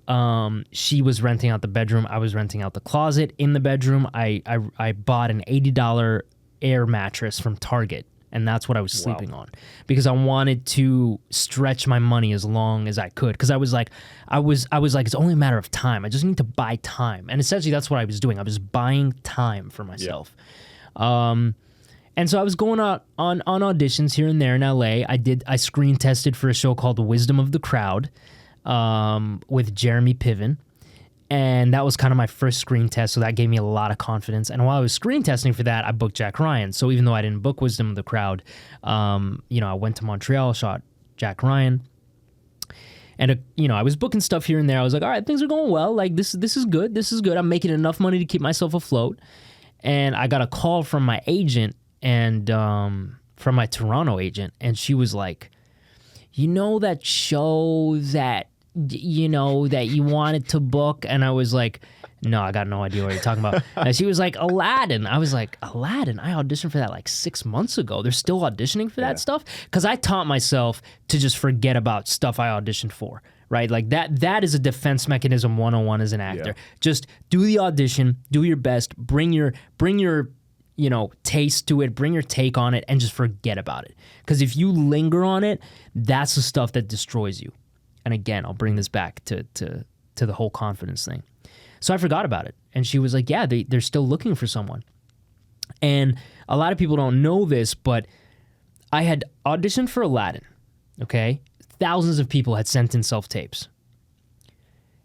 [SPEAKER 1] she was renting out the bedroom. I was renting out the closet. In the bedroom, I bought an $80 air mattress from Target, and that's what I was sleeping on because I wanted to stretch my money as long as I could. Because I was like, it's only a matter of time. I just need to buy time, and essentially that's what I was doing. I was buying time for myself. Yeah. And so I was going out on auditions here and there in LA. I screen tested for a show called Wisdom of the Crowd with Jeremy Piven. And that was kind of my first screen test, so that gave me a lot of confidence. And while I was screen testing for that, I booked Jack Ryan. So even though I didn't book Wisdom of the Crowd, I went to Montreal, shot Jack Ryan. And, I was booking stuff here and there. I was like, all right, things are going well. Like, this is good. This is good. I'm making enough money to keep myself afloat. And I got a call from my agent and from my Toronto agent, and she was like, that show that you wanted to book? And I was like, no, I got no idea what you're talking about. And she was like, Aladdin. I was like, Aladdin? I auditioned for that like 6 months ago. They're still auditioning for that stuff? Because I taught myself to just forget about stuff I auditioned for, right? Like that is a defense mechanism 101 as an actor. Yeah. Just do the audition, do your best, bring your taste to it, bring your take on it, and just forget about it. Because if you linger on it, that's the stuff that destroys you. And again, I'll bring this back to the whole confidence thing. So I forgot about it. And she was like, yeah, they're still looking for someone. And a lot of people don't know this, but I had auditioned for Aladdin, okay? Thousands of people had sent in self-tapes.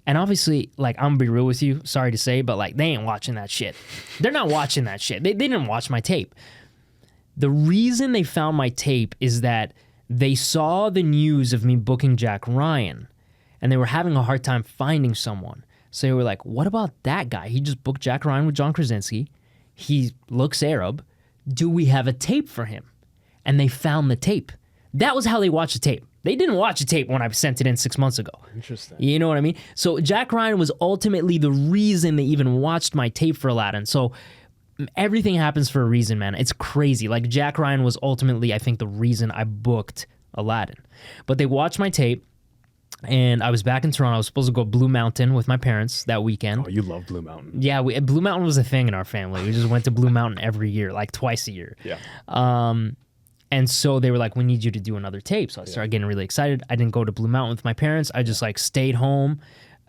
[SPEAKER 1] And obviously, like, I'm gonna be real with you, sorry to say, but like, they ain't watching that shit. They're not watching that shit. They didn't watch my tape. The reason they found my tape is that they saw the news of me booking Jack Ryan, and they were having a hard time finding someone. So they were like, what about that guy? He just booked Jack Ryan with John Krasinski. He looks Arab. Do we have a tape for him? And they found the tape. That was how they watched the tape. They didn't watch the tape when I sent it in 6 months ago.
[SPEAKER 2] Interesting.
[SPEAKER 1] You know what I mean? So Jack Ryan was ultimately the reason they even watched my tape for Aladdin. So everything happens for a reason, man. It's crazy. Like, Jack Ryan was ultimately, I think, the reason I booked Aladdin. But they watched my tape, and I was back in Toronto. I was supposed to go Blue Mountain with my parents that weekend.
[SPEAKER 2] Oh, you love Blue Mountain.
[SPEAKER 1] Yeah, Blue Mountain was a thing in our family. We just went to Blue Mountain every year, like twice a year.
[SPEAKER 2] Yeah.
[SPEAKER 1] And so they were like, we need you to do another tape. So I started getting really excited. I didn't go to Blue Mountain with my parents. I just like stayed home.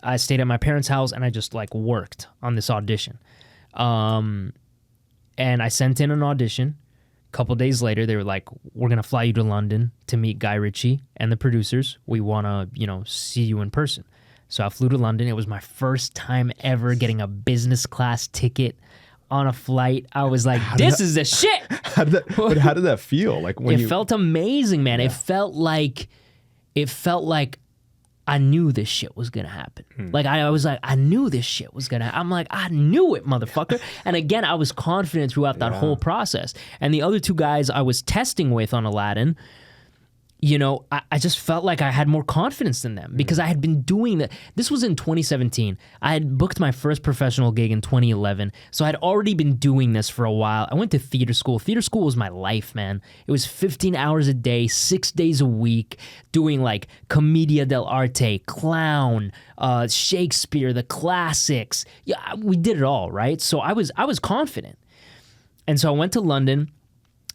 [SPEAKER 1] I stayed at my parents' house, and I just like worked on this audition. And I sent in an audition. A couple days later, they were like, we're going to fly you to London to meet Guy Ritchie and the producers. We want to, see you in person. So I flew to London. It was my first time ever getting a business class ticket on a flight. I was like, this is the shit.
[SPEAKER 2] How did that feel? Like when
[SPEAKER 1] it felt amazing, man. Yeah. It felt like I knew this shit was gonna happen. Like I was like, I knew this shit was gonna happen. I'm like, I knew it, motherfucker. And again, I was confident throughout that whole process. And the other two guys I was testing with on Aladdin, I just felt like I had more confidence than them because I had been doing that. This was in 2017. I had booked my first professional gig in 2011. So I had already been doing this for a while. I went to theater school. Theater school was my life, man. It was 15 hours a day, 6 days a week, doing like Commedia dell'arte, clown, Shakespeare, the classics. Yeah, we did it all, right? So I was confident. And so I went to London,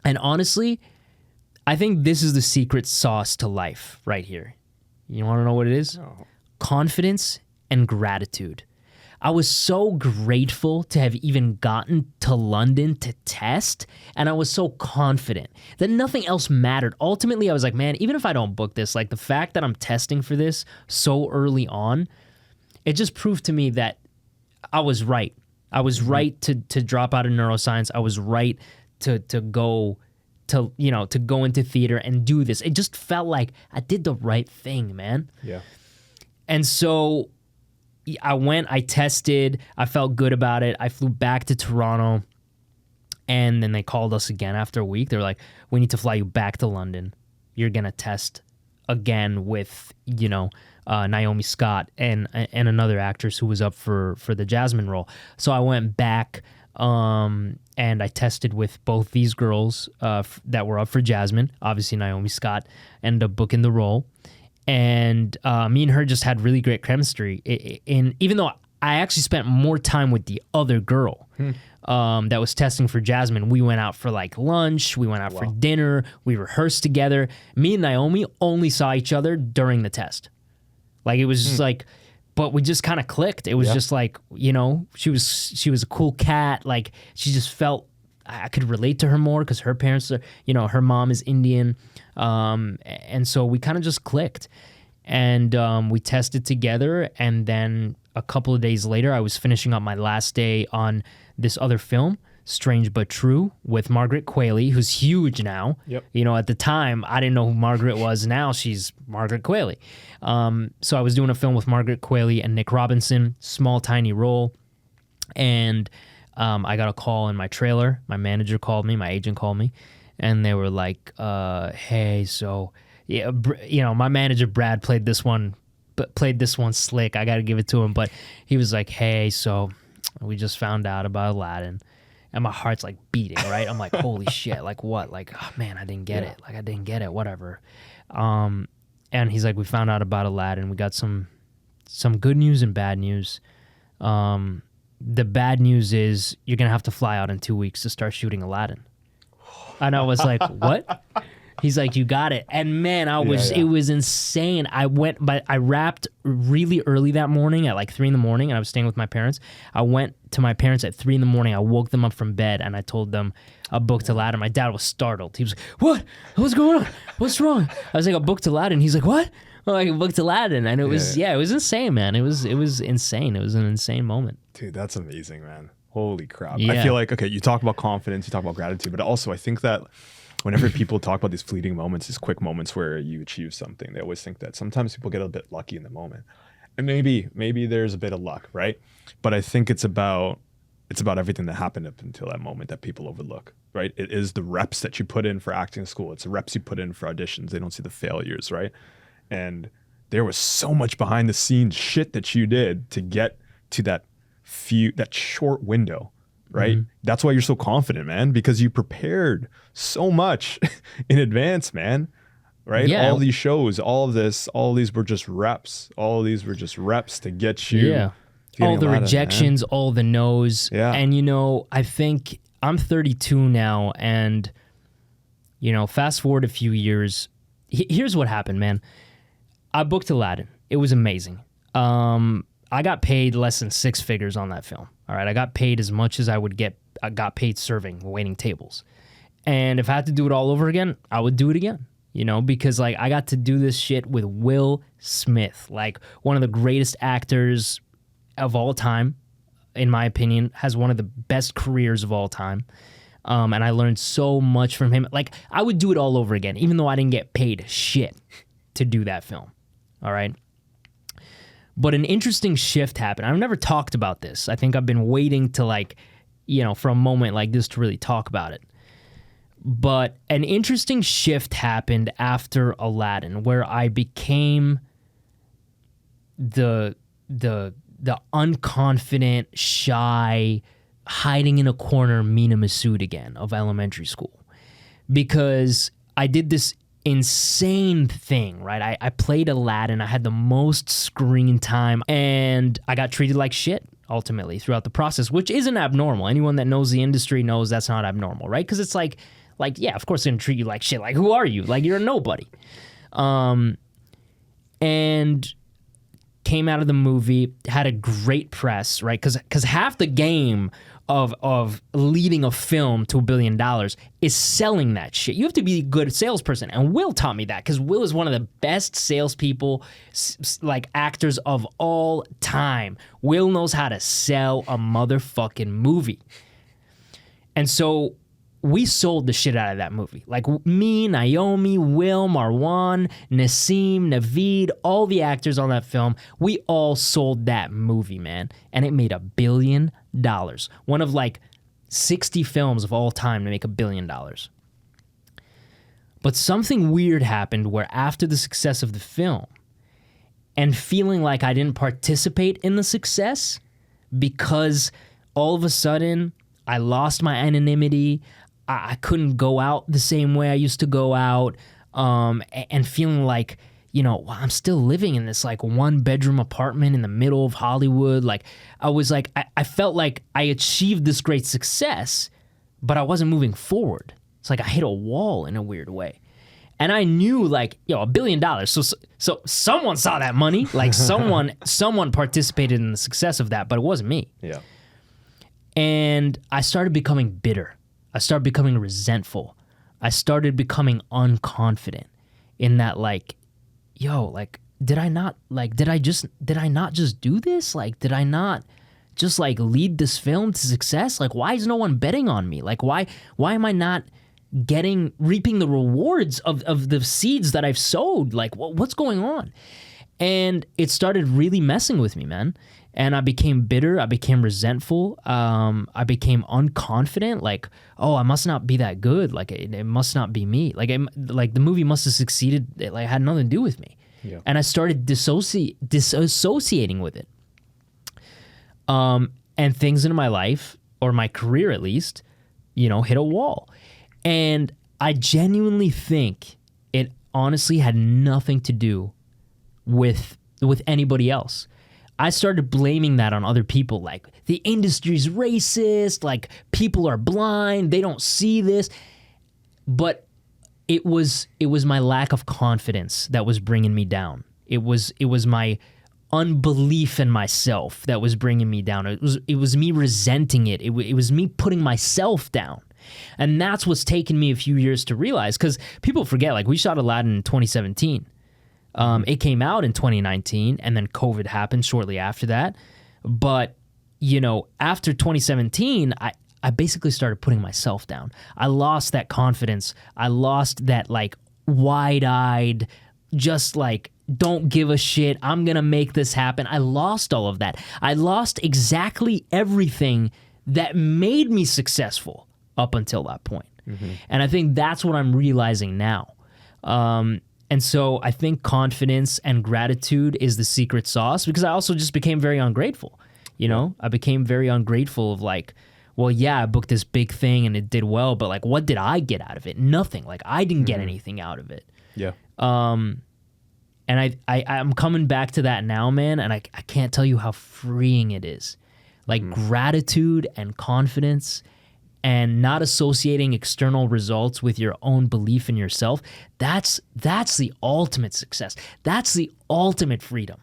[SPEAKER 1] and honestly, I think this is the secret sauce to life right here. You want to know what it is?
[SPEAKER 2] No.
[SPEAKER 1] Confidence and gratitude. I was so grateful to have even gotten to London to test, and I was so confident that nothing else mattered. Ultimately, I was like, man, even if I don't book this, like the fact that I'm testing for this so early on, it just proved to me that I was right. I was right to drop out of neuroscience. I was right to go to go into theater and do this. It just felt like I did the right thing, man.
[SPEAKER 2] Yeah.
[SPEAKER 1] And so I went, I tested, I felt good about it. I flew back to Toronto, and then they called us again after a week. They're like, we need to fly you back to London. You're going to test again with, Naomi Scott and another actress who was up for the Jasmine role. So I went back and I tested with both these girls that were up for Jasmine. Obviously, Naomi Scott ended up booking the role. And me and her just had really great chemistry. And even though I actually spent more time with the other girl that was testing for Jasmine, we went out for like lunch, we went out for dinner, we rehearsed together. Me and Naomi only saw each other during the test. Like it was just like, but we just kind of clicked. It was just like, she was a cool cat. Like she just felt I could relate to her more because her parents are, her mom is Indian. And so we kind of just clicked, and we tested together. And then a couple of days later, I was finishing up my last day on this other film, Strange But True, with Margaret Qualley, who's huge now.
[SPEAKER 2] Yep.
[SPEAKER 1] At the time, I didn't know who Margaret was. Now she's Margaret Qualley. So I was doing a film with Margaret Qualley and Nick Robinson, small, tiny role. And I got a call in my trailer. My manager called me, my agent called me, and they were like, hey, so, my manager, Brad, played this one slick. I got to give it to him. But he was like, hey, so we just found out about Aladdin. And my heart's like beating, right? I'm like, holy shit, like what? Like, oh, man, I didn't get it. Like, I didn't get it, whatever. And he's like, we found out about Aladdin. We got some good news and bad news. The bad news is you're going to have to fly out in 2 weeks to start shooting Aladdin. And I was like, what? He's like, you got it. And man, it was insane. I wrapped really early that morning at like 3 a.m, and I was staying with my parents. I went to my parents at 3 a.m. I woke them up from bed, and I told them I booked Aladdin. My dad was startled. He was like, what? What's going on? What's wrong? I was like, I booked Aladdin. He's like, what? I'm like, I booked Aladdin. And it was, it was insane, man. It was insane. It was an insane moment.
[SPEAKER 2] Dude, that's amazing, man. Holy crap.
[SPEAKER 1] Yeah.
[SPEAKER 2] I feel like, okay, you talk about confidence, you talk about gratitude, but also I think that whenever people talk about these fleeting moments, these quick moments where you achieve something, they always think that sometimes people get a bit lucky in the moment. And maybe there's a bit of luck, right? But I think it's about everything that happened up until that moment that people overlook, right? It is the reps that you put in for acting school. It's the reps you put in for auditions. They don't see the failures, right? And there was so much behind the scenes shit that you did to get to that short window, right? Mm-hmm. That's why you're so confident, man, because you prepared so much in advance, man. Right? Yeah. All these shows, all these were just reps. All of these were just reps to get you.
[SPEAKER 1] Yeah. All the rejections, all the no's.
[SPEAKER 2] Yeah.
[SPEAKER 1] And, I think I'm 32 now, and, fast forward a few years. Here's what happened, man. I booked Aladdin. It was amazing. I got paid less than 6 figures on that film. All right. I got paid as much as I got paid serving, waiting tables. And if I had to do it all over again, I would do it again. Because like I got to do this shit with Will Smith, like one of the greatest actors of all time, in my opinion, has one of the best careers of all time. And I learned so much from him. Like I would do it all over again, even though I didn't get paid shit to do that film. All right. But an interesting shift happened. I've never talked about this. I think I've been waiting to for a moment like this to really talk about it. But an interesting shift happened after Aladdin, where I became the unconfident, shy, hiding in a corner Mena Massoud again of elementary school. Because I did this insane thing, right? I played Aladdin. I had the most screen time, and I got treated like shit ultimately throughout the process, which isn't abnormal. Anyone that knows the industry knows that's not abnormal, right? Because it's like, yeah, of course they're gonna treat you like shit. Like, who are you? Like, you're a nobody. And came out of the movie, had a great press, right? Because half the game of leading a film to $1 billion is selling that shit. You have to be a good salesperson, and Will taught me that, because Will is one of the best salespeople, like actors of all time. Will knows how to sell a motherfucking movie. And so we sold the shit out of that movie. Like me, Naomi, Will, Marwan, Nassim, Naveed, all the actors on that film, we all sold that movie, man. And it made $1 billion. One of like 60 films of all time to make $1 billion. But something weird happened where after the success of the film and feeling like I didn't participate in the success because all of a sudden I lost my anonymity, I couldn't go out the same way I used to go out, and feeling like, you know, I'm still living in this like 1-bedroom apartment in the middle of Hollywood. Like I was like, I felt like I achieved this great success, but I wasn't moving forward. It's like I hit a wall in a weird way. And I knew like, $1 billion. So someone saw that money, like someone participated in the success of that, but it wasn't me.
[SPEAKER 2] Yeah.
[SPEAKER 1] And I started becoming bitter. I started becoming resentful. I started becoming unconfident in that, like, did I not just do this? Like, did I not just like lead this film to success? Like, why is no one betting on me? Like, why am I not reaping the rewards of the seeds that I've sowed? Like, what's going on? And it started really messing with me, man. And I became bitter. I became resentful. I became unconfident. Like, oh, I must not be that good. Like, it must not be me. Like the movie must have succeeded. It like had nothing to do with me.
[SPEAKER 2] Yeah. And
[SPEAKER 1] I started disassociating with it. And things in my life, or my career at least, hit a wall. And I genuinely think it honestly had nothing to do with anybody else. I started blaming that on other people, like the industry's racist, like people are blind, they don't see this. But it was my lack of confidence that was bringing me down. It was my unbelief in myself that was bringing me down. It was me resenting it. It was me putting myself down. And that's what's taken me a few years to realize, because people forget, like, we shot Aladdin in 2017. It came out in 2019, and then COVID happened shortly after that. But, after 2017, I basically started putting myself down. I lost that confidence. I lost that, like, wide-eyed, just like, don't give a shit, I'm going to make this happen. I lost all of that. I lost exactly everything that made me successful up until that point. Mm-hmm. And I think that's what I'm realizing now. And so I think confidence and gratitude is the secret sauce, because I also just became very ungrateful. I became very ungrateful of like, well, yeah, I booked this big thing and it did well, but like, what did I get out of it? Nothing. Like, I didn't get anything out of it.
[SPEAKER 2] Yeah.
[SPEAKER 1] And I'm coming back to that now, man, and I can't tell you how freeing it is. Like, gratitude and confidence and not associating external results with your own belief in yourself, that's the ultimate success. That's the ultimate freedom.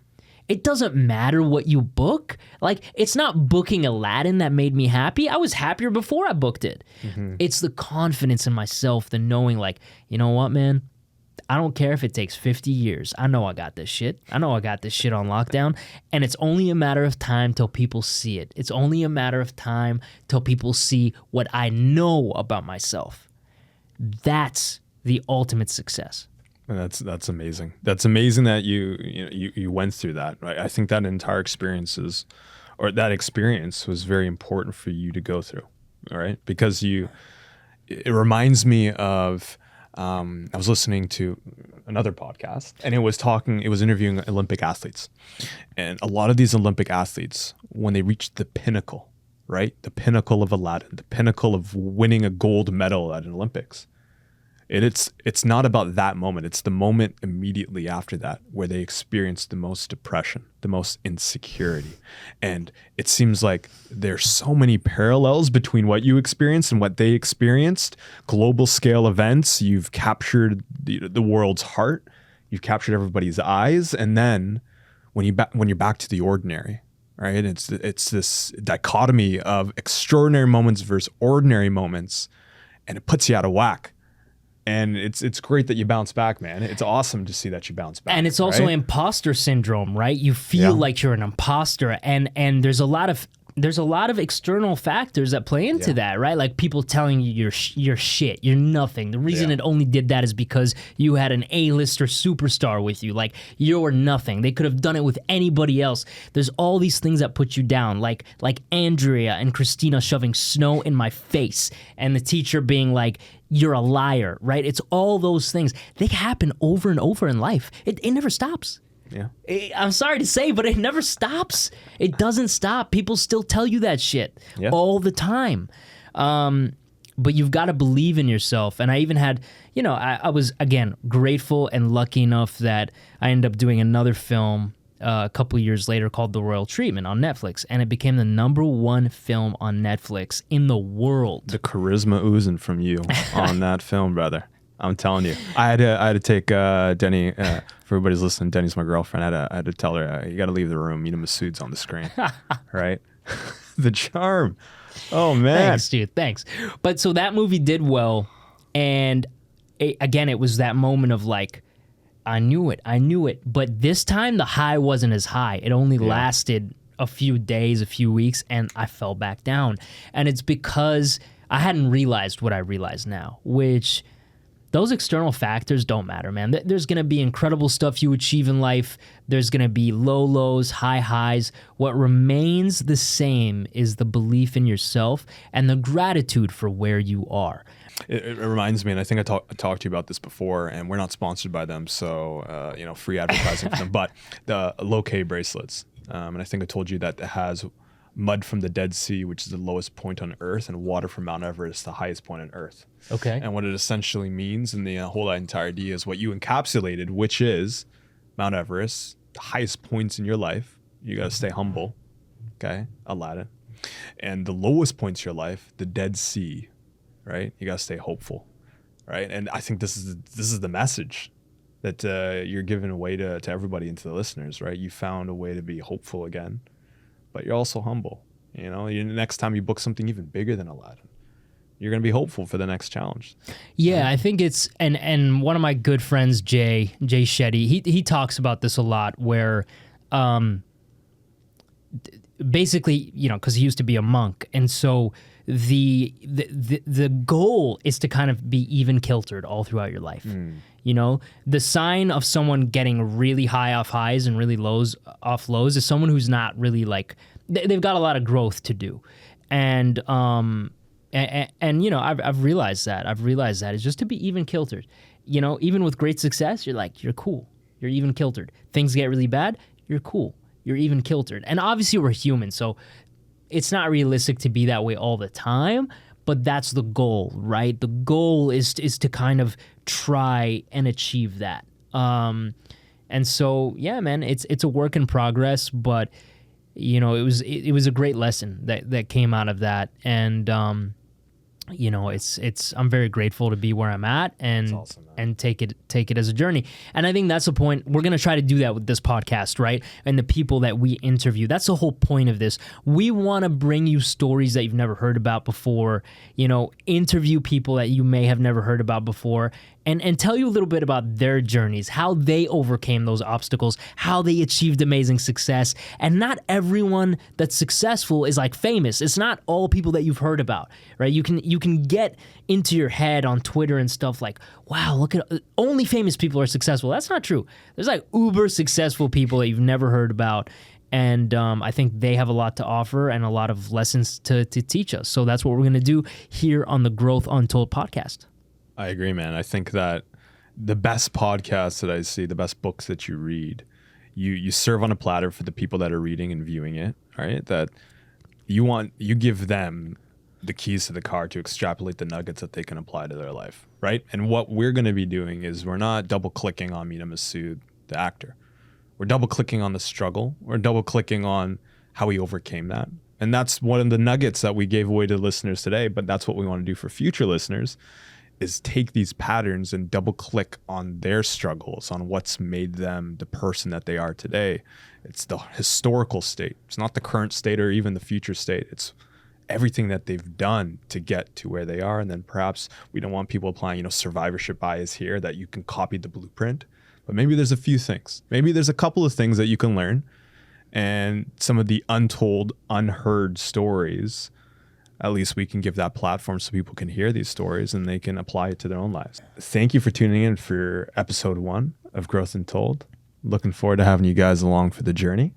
[SPEAKER 1] It doesn't matter what you book. Like, it's not booking Aladdin that made me happy. I was happier before I booked it. Mm-hmm. It's the confidence in myself, the knowing, like, you know what, man? I don't care if it takes 50 years. I know I got this shit. I know I got this shit on lockdown. And it's only a matter of time till people see it. It's only a matter of time till people see what I know about myself. That's the ultimate success.
[SPEAKER 2] That's amazing. That's amazing that you went through that. Right? I think that entire experience was very important for you to go through. All right, because it reminds me of. I was listening to another podcast, and it was interviewing Olympic athletes. And a lot of these Olympic athletes, when they reach the pinnacle, right? The pinnacle of Aladdin, the pinnacle of winning a gold medal at an Olympics. It's not about that moment. It's the moment immediately after that where they experience the most depression, the most insecurity. And it seems like there's so many parallels between what you experienced and what they experienced. Global scale events, you've captured the world's heart, you've captured everybody's eyes, and then when you're back to the ordinary, right? It's this dichotomy of extraordinary moments versus ordinary moments, and it puts you out of whack. And it's great that you bounce back, man. It's awesome to see that you bounce back.
[SPEAKER 1] And it's also imposter syndrome, right? You feel like you're an imposter. And there's a lot of there's a lot of external factors that play into that, right? Like people telling you you're shit, you're nothing. The reason it only did that is because you had an A-lister superstar with you. Like you're nothing. They could have done it with anybody else. There's all these things that put you down, like Andrea and Christina shoving snow in my face, and the teacher being like, "You're a liar," right? It's all those things. They happen over and over in life. It never stops.
[SPEAKER 2] Yeah.
[SPEAKER 1] I'm sorry to say, but it never stops. It doesn't stop. People still tell you that shit all the time. But you've got to believe in yourself. And I even had, I was, again, grateful and lucky enough that I ended up doing another film a couple of years later called The Royal Treatment on Netflix. And it became the #1 film on Netflix in the world.
[SPEAKER 2] The charisma oozing from you on that film, brother. I'm telling you, I had to take Denny. For everybody's listening, Denny's my girlfriend. I had to tell her, you got to leave the room. Mena Massoud's on the screen, right? The charm. Oh man,
[SPEAKER 1] thanks, dude. Thanks. But so that movie did well, and it was that moment of like, I knew it. But this time the high wasn't as high. It only lasted a few days, a few weeks, and I fell back down. And it's because I hadn't realized what I realize now, which. Those external factors don't matter, man. There's going to be incredible stuff you achieve in life. There's going to be low lows, high highs. What remains the same is the belief in yourself and the gratitude for where you are.
[SPEAKER 2] It reminds me, and I think I talked to you about this before, and we're not sponsored by them, so free advertising for them. But the low-K bracelets, and I think I told you that it has mud from the Dead Sea, which is the lowest point on Earth, and water from Mount Everest, the highest point on Earth.
[SPEAKER 1] Okay.
[SPEAKER 2] And what it essentially means, and the whole entire idea is what you encapsulated, which is Mount Everest, the highest points in your life. You got to stay humble, okay? Aladdin. And the lowest points of your life, the Dead Sea, right? You got to stay hopeful, right? And I think this is the message that you're giving away to everybody and to the listeners, right? You found a way to be hopeful again, but you're also humble. Next time you book something even bigger than Aladdin, you're going to be hopeful for the next challenge.
[SPEAKER 1] Yeah, I think it's, and one of my good friends, Jay Shetty, he talks about this a lot where basically, because he used to be a monk. And so the goal is to kind of be even kiltered all throughout your life. The sign of someone getting really high off highs and really lows off lows is someone who's not really like, they've got a lot of growth to do. And I've realized that. It's just to be even kiltered. Even with great success, you're cool. You're even kiltered. Things get really bad, you're cool. You're even kiltered. And obviously we're human, so it's not realistic to be that way all the time, but that's the goal, right? The goal is to kind of try and achieve that. And so, yeah, man, it's a work in progress, but it was a great lesson that came out of that. And I'm very grateful to be where I'm at and awesome, and take it as a journey. And I think that's the point. We're going to try to do that with this podcast, right? And the people that we interview. That's the whole point of this. We want to bring you stories that you've never heard about before, interview people that you may have never heard about before, and tell you a little bit about their journeys, how they overcame those obstacles, how they achieved amazing success. And not everyone that's successful is like famous. It's not all people that you've heard about, right? You can get into your head on Twitter and stuff like, wow, look at only famous people are successful. That's not true. There's like uber successful people that you've never heard about. And I think they have a lot to offer and a lot of lessons to teach us. So that's what we're going to do here on the Growth Untold podcast.
[SPEAKER 2] I agree, man. I think that the best podcasts that I see, the best books that you read, you serve on a platter for the people that are reading and viewing it, right? That you give them the keys to the car to extrapolate the nuggets that they can apply to their life, right? And what we're going to be doing is we're not double clicking on Mena Massoud, the actor. We're double clicking on the struggle. We're double clicking on how he overcame that. And that's one of the nuggets that we gave away to listeners today, but that's what we want to do for future listeners, is take these patterns and double click on their struggles, on what's made them the person that they are today. It's the historical state. It's not the current state or even the future state. It's everything that they've done to get to where they are. And then perhaps we don't want people applying, survivorship bias here, that you can copy the blueprint, but maybe there's a few things. Maybe there's a couple of things that you can learn and some of the untold, unheard stories. At least we can give that platform so people can hear these stories and they can apply it to their own lives. Thank you for tuning in for episode 1 of Growth Untold. Looking forward to having you guys along for the journey.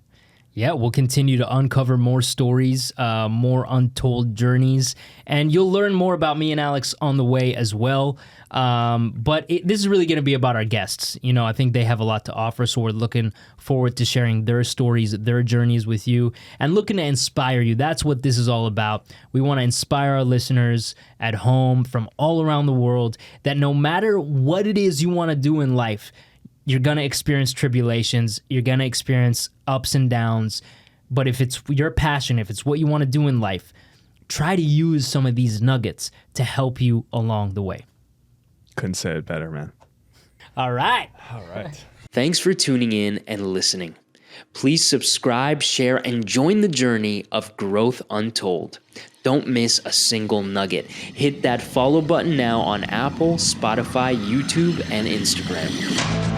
[SPEAKER 1] Yeah, we'll continue to uncover more stories, more untold journeys, and you'll learn more about me and Alex on the way as well. But this is really going to be about our guests. You know, I think they have a lot to offer, so we're looking forward to sharing their stories, their journeys with you, and looking to inspire you. That's what this is all about. We want to inspire our listeners at home from all around the world that no matter what it is you want to do in life, you're going to experience tribulations, you're going to experience ups and downs, but if it's your passion, if it's what you want to do in life, try to use some of these nuggets to help you along the way.
[SPEAKER 2] Couldn't say it better, man.
[SPEAKER 1] All right.
[SPEAKER 3] Thanks for tuning in and listening. Please subscribe, share, and join the journey of Growth Untold. Don't miss a single nugget. Hit that follow button now on Apple, Spotify, YouTube, and Instagram.